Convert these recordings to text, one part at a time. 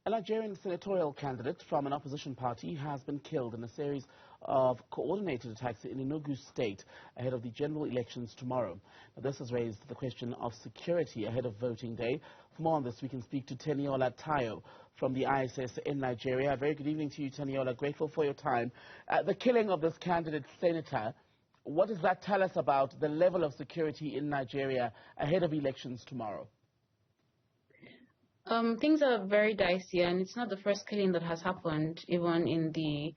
A Nigerian senatorial candidate from an opposition party has been killed in a series of coordinated attacks in Enugu State ahead of the general elections tomorrow. Now, this has raised the question of security ahead of voting day. For more on this, we can speak to Teniola Tayo from the ISS in Nigeria. Very good evening to you, Teniola. Grateful for your time. The killing of this candidate senator, what does that tell us about the level of security in Nigeria ahead of elections tomorrow? Things are very dicey, and it's not the first killing that has happened, even in the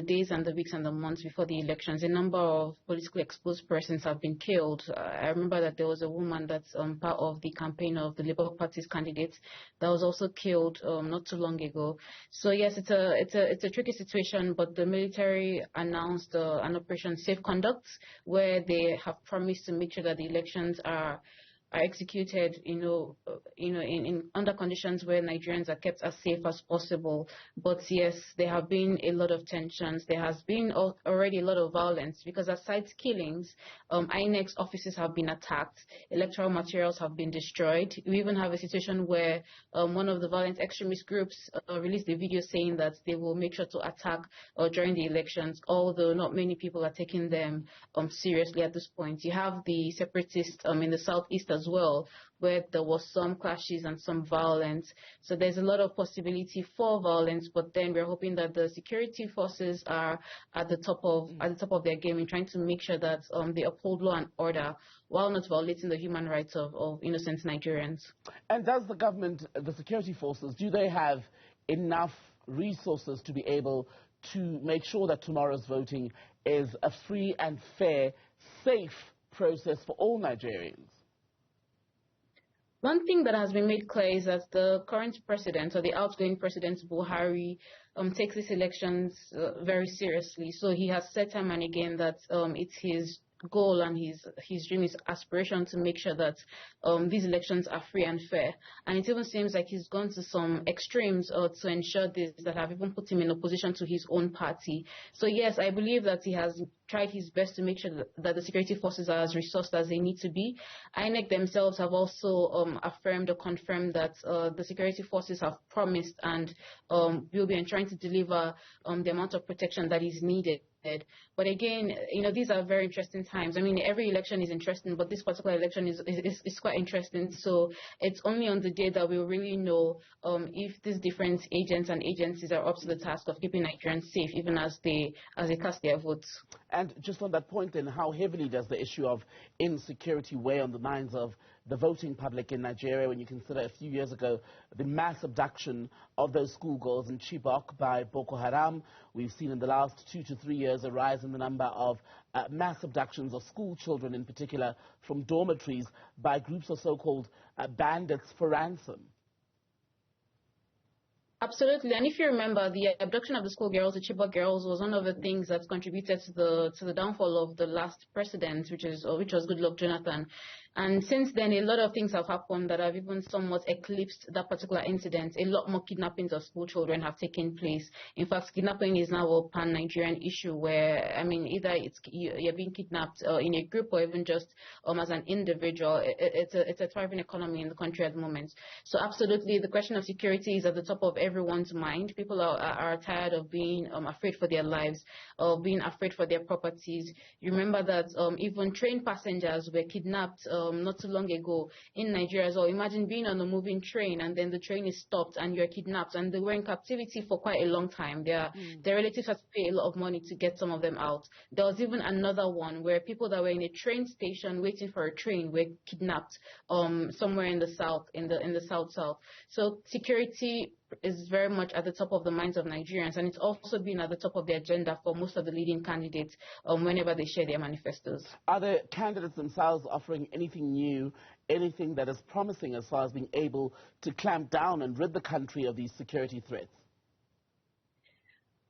days and the weeks and the months before the elections. A number of politically exposed persons have been killed. I remember that there was a woman that's part of the campaign of the Labour Party's candidate that was also killed not too long ago. So yes, it's a tricky situation, but the military announced an Operation Safe Conduct, where they have promised to make sure that the elections are executed, in under conditions where Nigerians are kept as safe as possible. But yes, there have been a lot of tensions. There has been already a lot of violence, because aside killings, INEC's offices have been attacked, electoral materials have been destroyed. We even have a situation where one of the violent extremist groups released a video saying that they will make sure to attack during the elections, although not many people are taking them seriously at this point. You have the separatists in the southeast as well, where there was some clashes and some violence. So there's a lot of possibility for violence, but then we're hoping that the security forces are at the top of their game in trying to make sure that they uphold law and order while not violating the human rights of innocent Nigerians. And does the government, the security forces, do they have enough resources to be able to make sure that tomorrow's voting is a free and fair, safe process for all Nigerians? One thing that has been made clear is that the current president, or the outgoing president Buhari, takes these elections very seriously. So he has said time and again that it's his goal and his dream, his aspiration to make sure that these elections are free and fair. And it even seems like he's gone to some extremes to ensure this, that have even put him in opposition to his own party. So yes, I believe that he has tried his best to make sure that the security forces are as resourced as they need to be. INEC themselves have also affirmed or confirmed that the security forces have promised and will be trying to deliver the amount of protection that is needed. But again, these are very interesting times. I mean, every election is interesting, but this particular election is quite interesting. So it's only on the day that we'll really know if these different agents and agencies are up to the task of keeping Nigerians safe, even as they cast their votes. And just on that point, then, how heavily does the issue of insecurity weigh on the minds of the voting public in Nigeria, when you consider a few years ago the mass abduction of those schoolgirls in Chibok by Boko Haram? We've seen in the last 2 to 3 years a rise in the number of mass abductions of school children, in particular from dormitories, by groups of so-called bandits for ransom. Absolutely, and if you remember, the abduction of the schoolgirls, the Chibok girls, was one of the things that contributed to the downfall of the last president, which was Goodluck Jonathan. And since then, a lot of things have happened that have even somewhat eclipsed that particular incident. A lot more kidnappings of school children have taken place. In fact, kidnapping is now a pan-Nigerian issue where, I mean, either you're being kidnapped in a group or even just as an individual. It's a thriving economy in the country at the moment. So absolutely, the question of security is at the top of everyone's mind. People are tired of being afraid for their lives, of being afraid for their properties. You remember that even train passengers were kidnapped not too long ago in Nigeria as well. Imagine being on a moving train and then the train is stopped and you're kidnapped, and they were in captivity for quite a long time. Their relatives had to pay a lot of money to get some of them out. There was even another one where people that were in a train station waiting for a train were kidnapped somewhere in the south, in the south. So security is very much at the top of the minds of Nigerians, and it's also been at the top of the agenda for most of the leading candidates whenever they share their manifestos. Are the candidates themselves offering anything new, anything that is promising as far as being able to clamp down and rid the country of these security threats?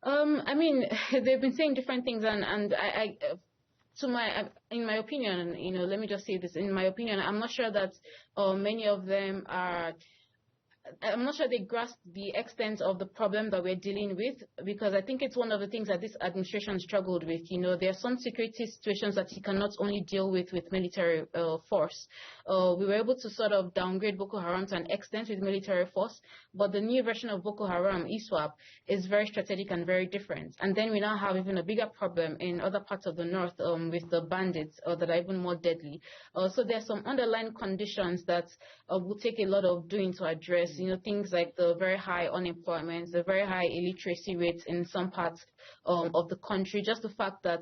I mean, they've been saying different things, and in my opinion, let me just say this. In my opinion, I'm not sure that many of them are I'm not sure they grasp the extent of the problem that we're dealing with, because I think it's one of the things that this administration struggled with. There are some security situations that you cannot only deal with military force. We were able to sort of downgrade Boko Haram to an extent with military force, but the new version of Boko Haram, ISWAP, is very strategic and very different. And then we now have even a bigger problem in other parts of the north with the bandits that are even more deadly. So there are some underlying conditions that will take a lot of doing to address. Things like the very high unemployment, the very high illiteracy rates in some parts of the country. Just the fact that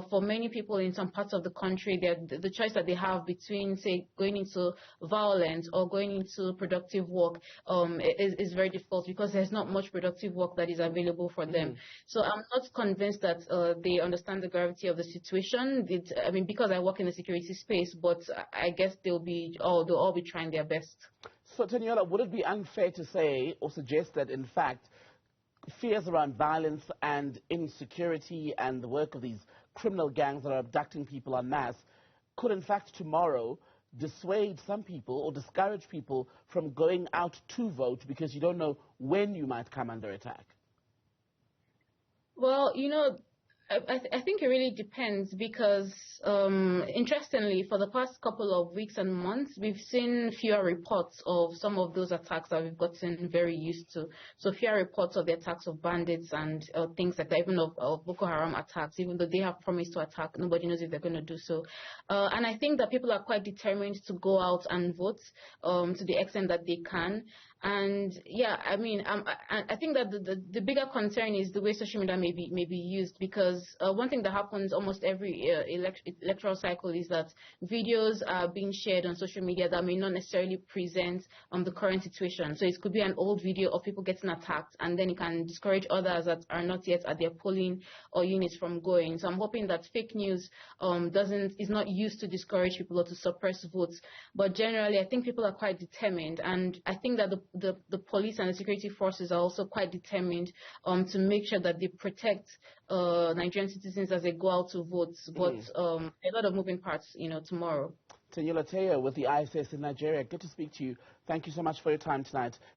for many people in some parts of the country, the choice that they have between, say, going into violence or going into productive work is very difficult, because there's not much productive work that is available for them. So I'm not convinced that they understand the gravity of the situation. Because I work in the security space, but I guess they'll all be trying their best. So, Teniola, would it be unfair to say or suggest that, in fact, fears around violence and insecurity and the work of these criminal gangs that are abducting people en masse could, in fact, tomorrow dissuade some people or discourage people from going out to vote because you don't know when you might come under attack? Well, I think it really depends, because interestingly, for the past couple of weeks and months, we've seen fewer reports of some of those attacks that we've gotten very used to. So fewer reports of the attacks of bandits and things like that, even of Boko Haram attacks, even though they have promised to attack. Nobody knows if they're going to do so. And I think that people are quite determined to go out and vote to the extent that they can. And yeah, I think that the bigger concern is the way social media may be used, because one thing that happens almost every electoral cycle is that videos are being shared on social media that may not necessarily present the current situation. So it could be an old video of people getting attacked, and then it can discourage others that are not yet at their polling or units from going. So I'm hoping that fake news is not used to discourage people or to suppress votes. But generally, I think people are quite determined, and I think that the police and the security forces are also quite determined to make sure that they protect Nigerian citizens as they go out to vote. But a lot of moving parts, tomorrow. Teniola Tayo with the ISS in Nigeria. Good to speak to you. Thank you so much for your time tonight.